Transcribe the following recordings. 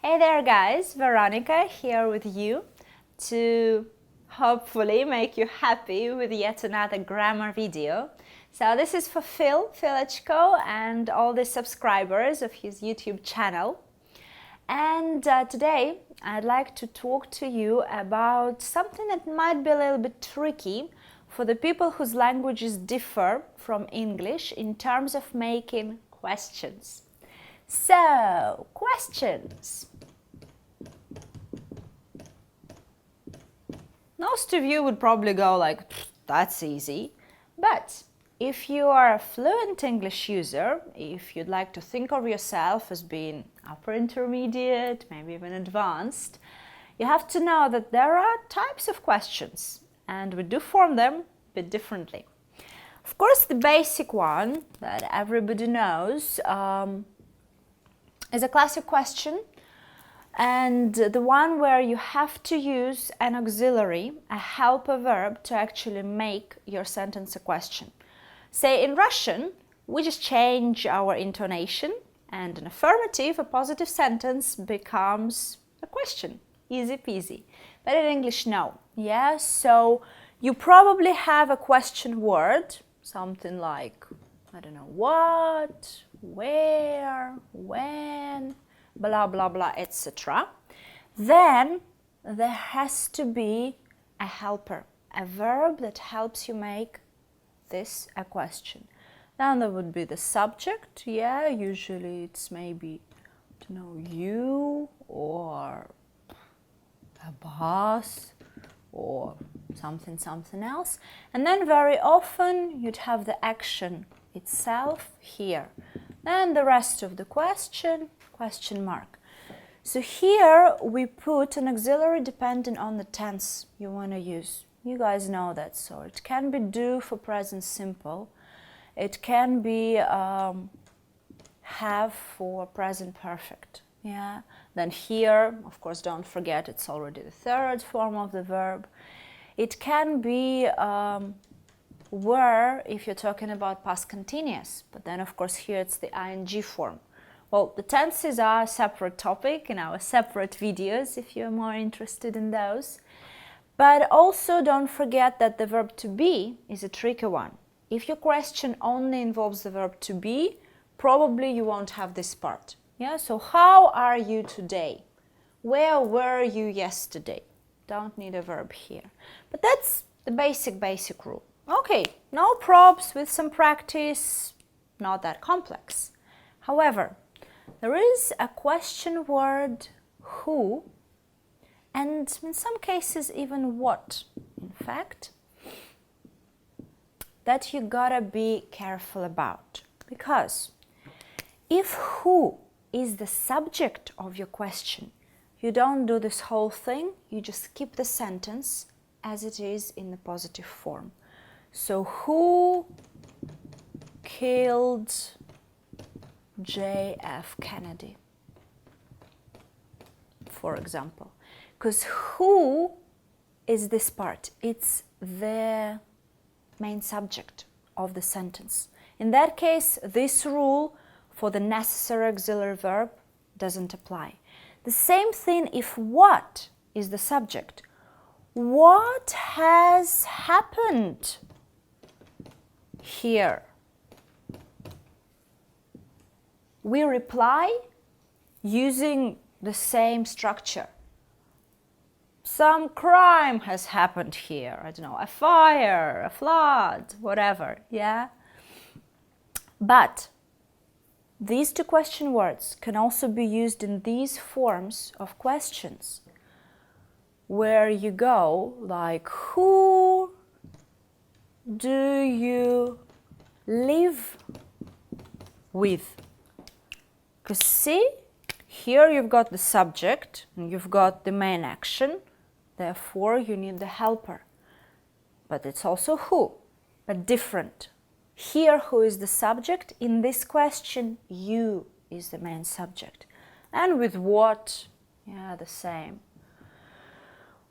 Hey there guys, Veronica here with you to hopefully make you happy with yet another grammar video. So this is for Philochko and all the subscribers of his YouTube channel. And today I'd like to talk to you about something that might be a little bit tricky for the people whose languages differ from English in terms of making questions. So, questions. Most of you would probably go like, that's easy. But if you are a fluent English user, if you'd like to think of yourself as being upper intermediate, maybe even advanced, you have to know that there are types of questions and we do form them a bit differently. Of course, the basic one that everybody knows is a classic question, and the one where you have to use an auxiliary, a helper verb, to actually make your sentence a question. Say in Russian, we just change our intonation and an affirmative, a positive sentence becomes a question. Easy peasy. But in English, no. Yeah, so you probably have a question word, something like, I don't know, what, where, when, blah, blah, blah, etc. Then there has to be a helper, a verb that helps you make this a question. Then there would be the subject, yeah, usually it's maybe, I don't know, you or a boss or something else. And then very often you'd have the action itself here. Then the rest of the question mark. So here we put an auxiliary depending on the tense you want to use. You guys know that, so it can be do for present simple. It can be have for present perfect. Yeah. Then here, of course, don't forget it's already the third form of the verb. It can be were if you're talking about past continuous, but then of course here it's the ing form. Well, the tenses are a separate topic in our separate videos if you're more interested in those. But also don't forget that the verb to be is a tricky one. If your question only involves the verb to be, probably you won't have this part. Yeah, so how are you today? Where were you yesterday? Don't need a verb here. But that's the basic rule. Okay, no props, with some practice, not that complex. However, there is a question word who, and in some cases even what, in fact, that you gotta be careful about. Because if who is the subject of your question, you don't do this whole thing, you just keep the sentence as it is in the positive form. So, who killed J.F. Kennedy, for example? Because who is this part? It's the main subject of the sentence. In that case, this rule for the necessary auxiliary verb doesn't apply. The same thing if what is the subject. What has happened here? We reply using the same structure. Some crime has happened here. I don't know, a fire, a flood, whatever, yeah? But these two question words can also be used in these forms of questions where you go like, who do you live with? Because see, here you've got the subject and you've got the main action, therefore you need the helper. But it's also who, but different. Here, who is the subject? In this question, you is the main subject. And with what? Yeah, the same.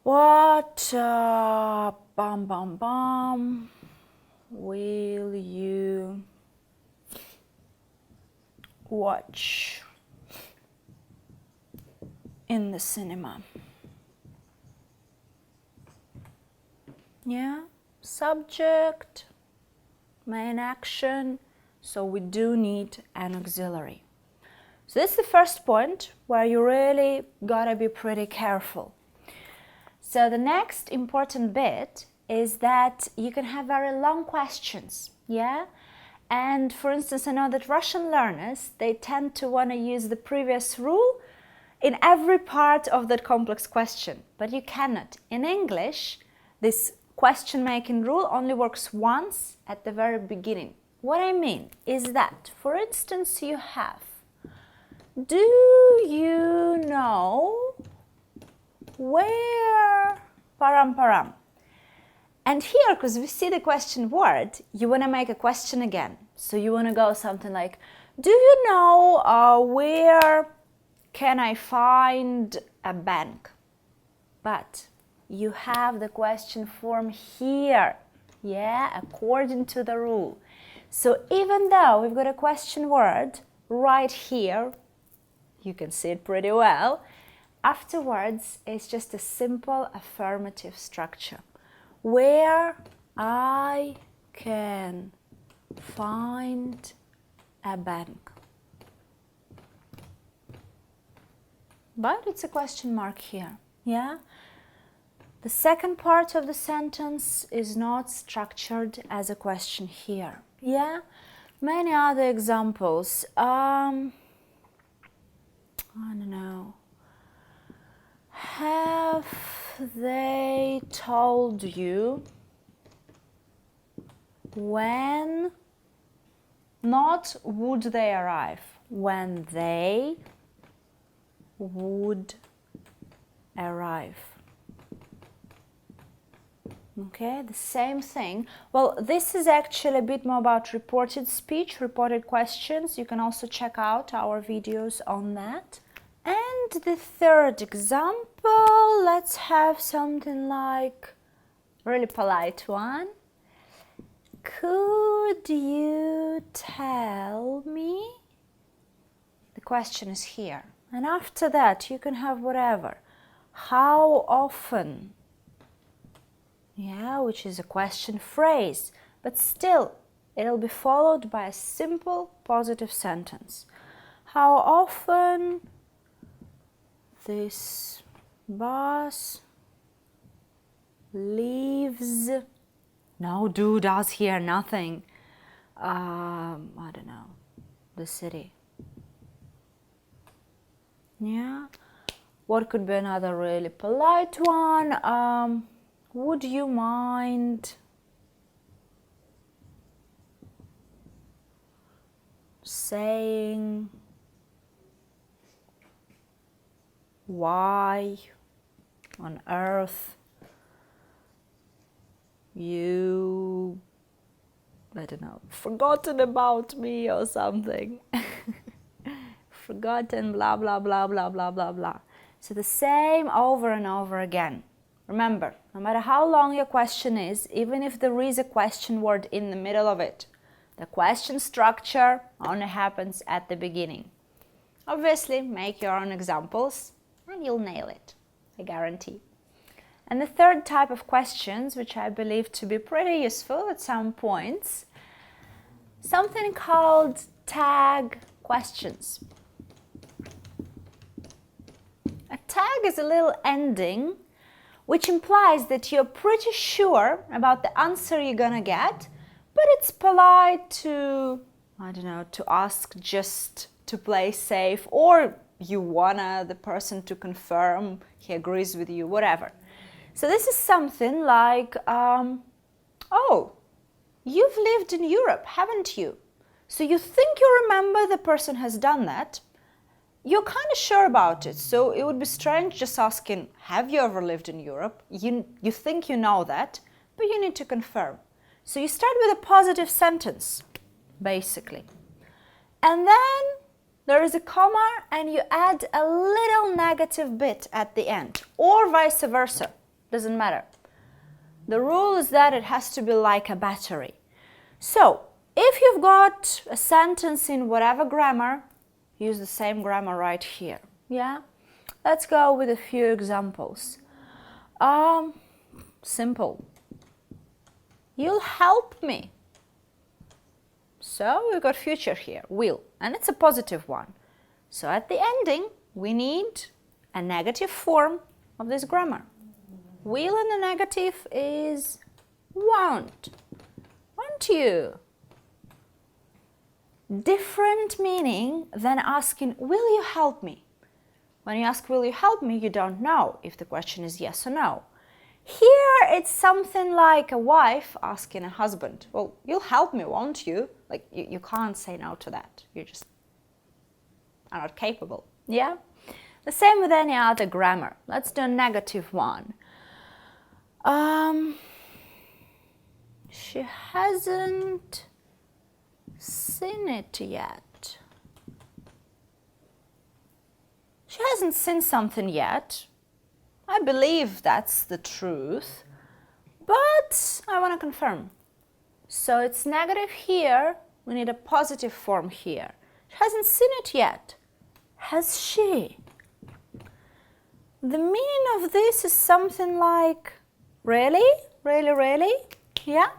What will you watch in the cinema. Yeah, subject, main action, so we do need an auxiliary. So this is the first point where you really gotta be pretty careful. So the next important bit is that you can have very long questions, yeah? And for instance, I know that Russian learners, they tend to want to use the previous rule in every part of that complex question, but you cannot. In English, this question-making rule only works once at the very beginning. What I mean is that, for instance, you have, do you know where param param? And here, because we see the question word, you want to make a question again. So you want to go something like, do you know where can I find a bank? But you have the question form here, yeah, according to the rule. So even though we've got a question word right here, you can see it pretty well, afterwards it's just a simple affirmative structure. Where I can find a bank. But it's a question mark here, yeah? The second part of the sentence is not structured as a question here, yeah? Many other examples. I don't know. Have they told you when, not would they arrive, when they would arrive? Okay, the same thing. Well, this is actually a bit more about reported speech, reported questions. You can also check out our videos on that. And the third example, let's have something like really polite one. Could you tell me? The question is here. And after that, you can have whatever. How often? Yeah, which is a question phrase. But still, it'll be followed by a simple positive sentence. How often this bus leaves? No, does here, nothing. I don't know, the city. Yeah. What could be another really polite one? Would you mind saying why on earth you, I don't know, forgotten about me or something? Forgotten, blah, blah, blah, blah, blah, blah, blah. So the same over and over again. Remember, no matter how long your question is, even if there is a question word in the middle of it, the question structure only happens at the beginning. Obviously, make your own examples and you'll nail it, I guarantee. And the third type of questions, which I believe to be pretty useful at some points, something called tag questions. A tag is a little ending which implies that you're pretty sure about the answer you're gonna get, but it's polite to, I don't know, to ask just to play safe, or you wanna the person to confirm he agrees with you, whatever. So this is something like, oh, you've lived in Europe, haven't you? So you think you remember the person has done that. You're kind of sure about it, so it would be strange just asking, have you ever lived in Europe? You think you know that, but you need to confirm. So you start with a positive sentence, basically. And then there is a comma and you add a little negative bit at the end, or vice versa, doesn't matter. The rule is that it has to be like a battery. So if you've got a sentence in whatever grammar, use the same grammar right here, yeah? Let's go with a few examples. Simple. You'll help me. So we've got future here, will, and it's a positive one. So at the ending, we need a negative form of this grammar. Will in the negative is won't. Won't you? Different meaning than asking, will you help me? When you ask, will you help me, you don't know if the question is yes or no. Here it's something like a wife asking a husband, well, you'll help me, won't you? Like, you can't say no to that. You just are not capable. Yeah? The same with any other grammar. Let's do a negative one. She hasn't seen it yet. She hasn't seen something yet. I believe that's the truth, but I want to confirm. So it's negative here. We need a positive form here. She hasn't seen it yet. Has she? The meaning of this is something like, really? Really, really? Yeah?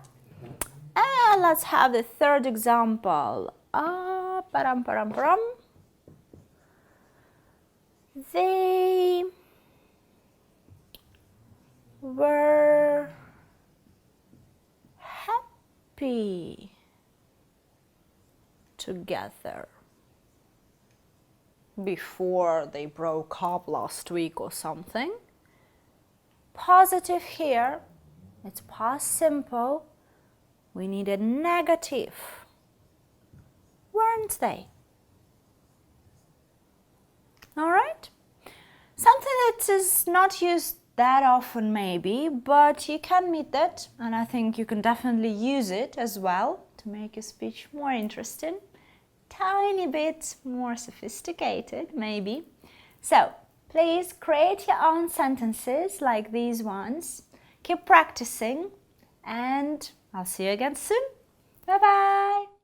And let's have the third example. Param, param, param. They were happy together before they broke up last week or something. Positive here, it's past simple. We need a negative. Weren't they? All right? Something that is not used that often maybe, but you can meet that, and I think you can definitely use it as well to make your speech more interesting, tiny bit more sophisticated maybe. So please create your own sentences like these ones, keep practicing, and I'll see you again soon. Bye bye.